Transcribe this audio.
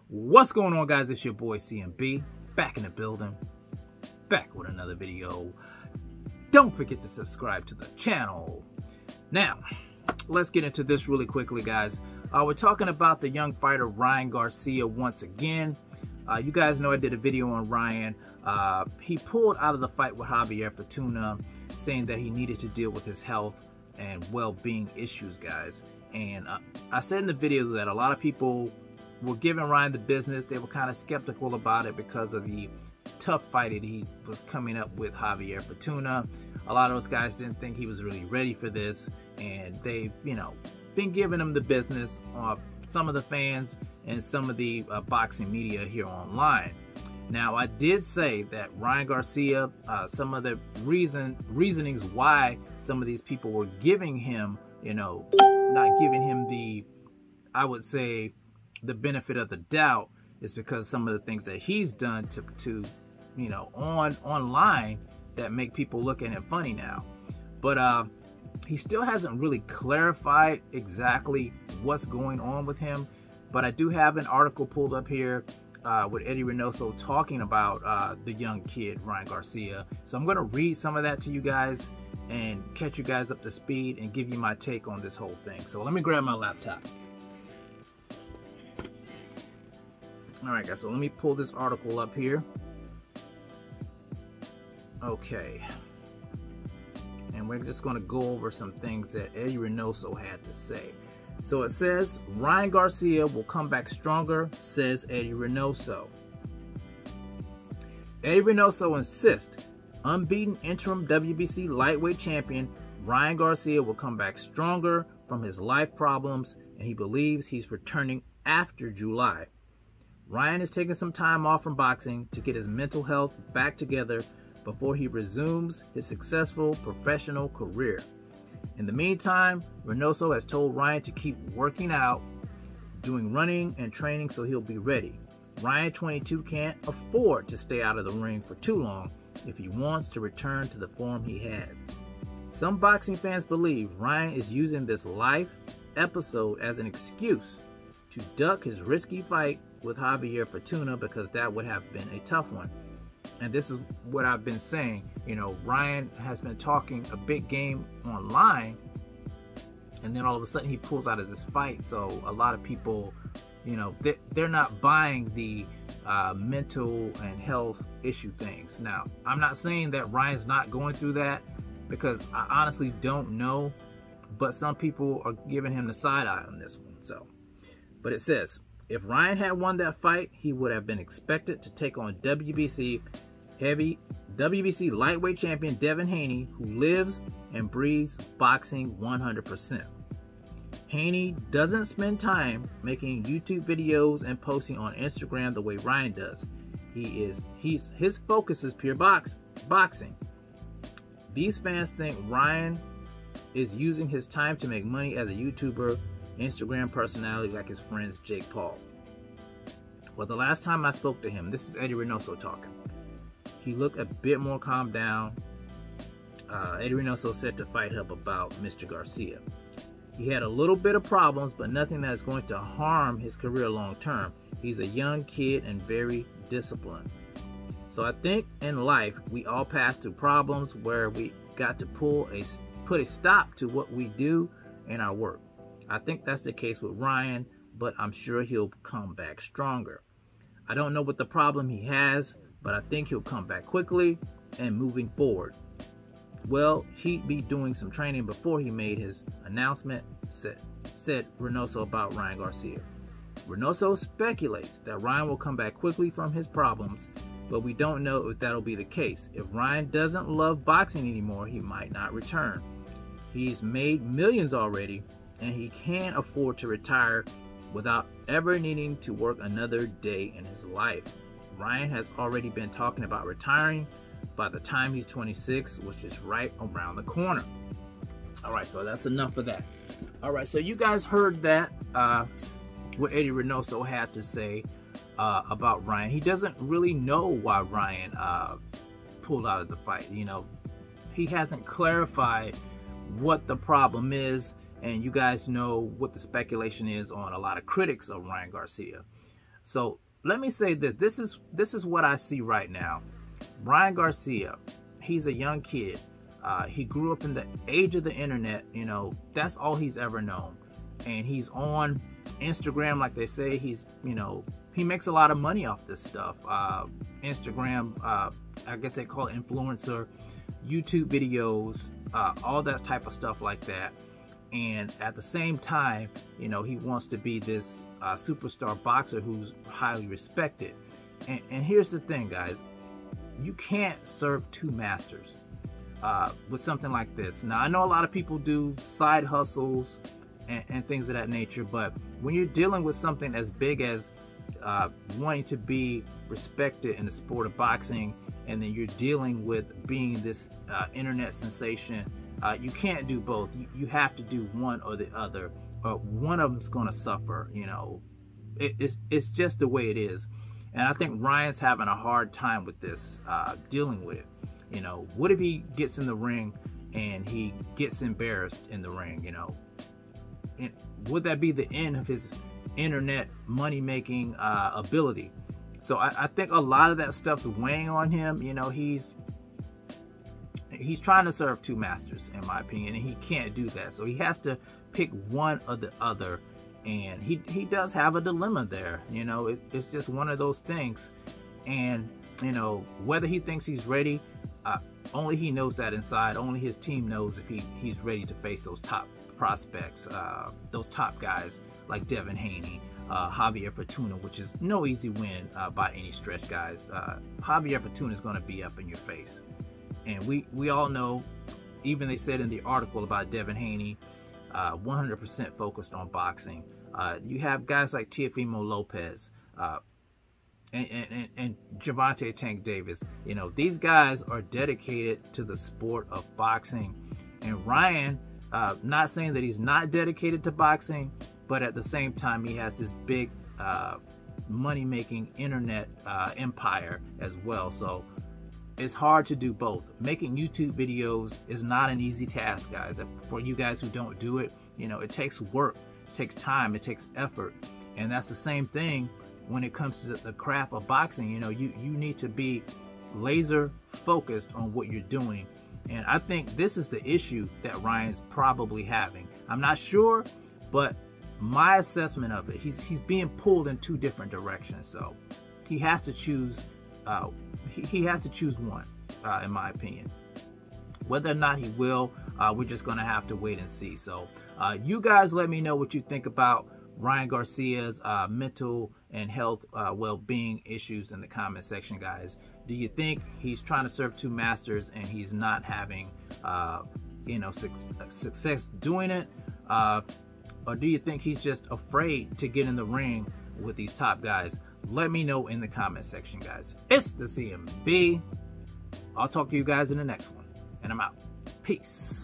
What's going on, guys? It's your boy CMB, back in the building, back with another video. Don't forget to subscribe to the channel. Now, let's get into this really quickly, guys. We're talking about the young fighter Ryan Garcia once again. You guys know I did a video on Ryan. He pulled out of the fight with Javier Fortuna, saying that he needed to deal with his health and well-being issues, guys. And I said in the video that a lot of people were giving Ryan the business. They were kind of skeptical about it because of the tough fight that he was coming up with Javier Fortuna. A lot of those guys didn't think he was really ready for this, and they've, been giving him the business. Some of the fans and some of the boxing media here online. Now, I did say that Ryan Garcia, some of the reasonings why some of these people were giving him, not giving him the, I would say, the benefit of the doubt, is because some of the things that he's done to online that make people look at him funny now. But he still hasn't really clarified exactly what's going on with him. But I do have an article pulled up here with Eddie Reynoso talking about the young kid, Ryan Garcia. So I'm going to read some of that to you guys and catch you guys up to speed and give you my take on this whole thing. So let me grab my laptop. All right, guys, so let me pull this article up here. Okay. And we're just going to go over some things that Eddie Reynoso had to say. So it says, Ryan Garcia will come back stronger, says Eddie Reynoso. Eddie Reynoso insists unbeaten interim WBC lightweight champion Ryan Garcia will come back stronger from his life problems, and he believes he's returning after July. Ryan is taking some time off from boxing to get his mental health back together before he resumes his successful professional career. In the meantime, Reynoso has told Ryan to keep working out, doing running and training so he'll be ready. Ryan, 22, can't afford to stay out of the ring for too long if he wants to return to the form he had. Some boxing fans believe Ryan is using this life episode as an excuse to duck his risky fight with Javier Fortuna, because that would have been a tough one. And this is what I've been saying. Ryan has been talking a big game online, and then all of a sudden he pulls out of this fight. So a lot of people, they're not buying the mental and health issue things. Now, I'm not saying that Ryan's not going through that, because I honestly don't know, but some people are giving him the side eye on this one. So, but it says, if Ryan had won that fight, he would have been expected to take on WBC lightweight champion Devin Haney, who lives and breathes boxing 100%. Haney doesn't spend time making YouTube videos and posting on Instagram the way Ryan does. His focus is pure boxing. These fans think Ryan is using his time to make money as a YouTuber, Instagram personality like his friends Jake Paul. Well, the last time I spoke to him, this is Eddie Reynoso talking, he looked a bit more calmed down. Eddie Reynoso said to Fight Hub about Mr. Garcia, he had a little bit of problems, but nothing that is going to harm his career long term. He's a young kid and very disciplined. So I think in life, we all pass through problems where we got to put a stop to what we do in our work. I think that's the case with Ryan, but I'm sure he'll come back stronger. I don't know what the problem he has, but I think he'll come back quickly and moving forward. Well, he'd be doing some training before he made his announcement, said Reynoso about Ryan Garcia. Reynoso speculates that Ryan will come back quickly from his problems, but we don't know if that'll be the case. If Ryan doesn't love boxing anymore, he might not return. He's made millions already, and he can't afford to retire without ever needing to work another day in his life. Ryan has already been talking about retiring by the time he's 26, which is right around the corner. All right, so that's enough of that. All right, so you guys heard that, what Eddie Reynoso had to say about Ryan. He doesn't really know why Ryan pulled out of the fight. He hasn't clarified what the problem is, and you guys know what the speculation is on a lot of critics of Ryan Garcia. So let me say this. This is what I see right now. Ryan Garcia, he's a young kid. He grew up in the age of the internet. You know, that's all he's ever known. And he's on Instagram, like they say. He's, you know, he makes a lot of money off this stuff. Instagram, I guess they call it influencer, YouTube videos, all that type of stuff like that. And at the same time, you know, he wants to be this superstar boxer who's highly respected. And here's the thing, guys. You can't serve two masters with something like this. Now, I know a lot of people do side hustles and things of that nature, but when you're dealing with something as big as wanting to be respected in the sport of boxing, and then you're dealing with being this internet sensation, you can't do both. You have to do one or the other, or one of them's going to suffer. You know, it's just the way it is. And I think Ryan's having a hard time with this, dealing with it. You know, what if he gets in the ring and he gets embarrassed in the ring? You know, would that be the end of his internet money-making ability? So I think a lot of that stuff's weighing on him. You know, he's trying to serve two masters, in my opinion, and he can't do that. So he has to pick one or the other. And he does have a dilemma there. You know, it's just one of those things. And, you know, whether he thinks he's ready, only he knows that inside. Only his team knows if he's ready to face those top prospects, those top guys like Devin Haney, Javier Fortuna, which is no easy win by any stretch, guys. Javier Fortuna is going to be up in your face. And we all know, even they said in the article about Devin Haney, 100% focused on boxing. You have guys like Teofimo Lopez and Gervonta Tank Davis. You know, these guys are dedicated to the sport of boxing. And Ryan, not saying that he's not dedicated to boxing, but at the same time, he has this big money-making internet empire as well. So it's hard to do both. Making YouTube videos is not an easy task, guys. For you guys who don't do it, you know, it takes work, it takes time, it takes effort. And that's the same thing when it comes to the craft of boxing. You know, you need to be laser focused on what you're doing. And I think this is the issue that Ryan's probably having. I'm not sure, but my assessment of it, he's being pulled in two different directions. So he has to choose. He has to choose one, in my opinion. Whether or not he will, we're just going to have to wait and see. So you guys let me know what you think about Ryan Garcia's mental and health well-being issues in the comment section, guys. Do you think he's trying to serve two masters and he's not having you know, success doing it? Or do you think he's just afraid to get in the ring with these top guys? Let me know in the comment section, guys. It's the CMB. I'll talk to you guys in the next one. And I'm out. Peace.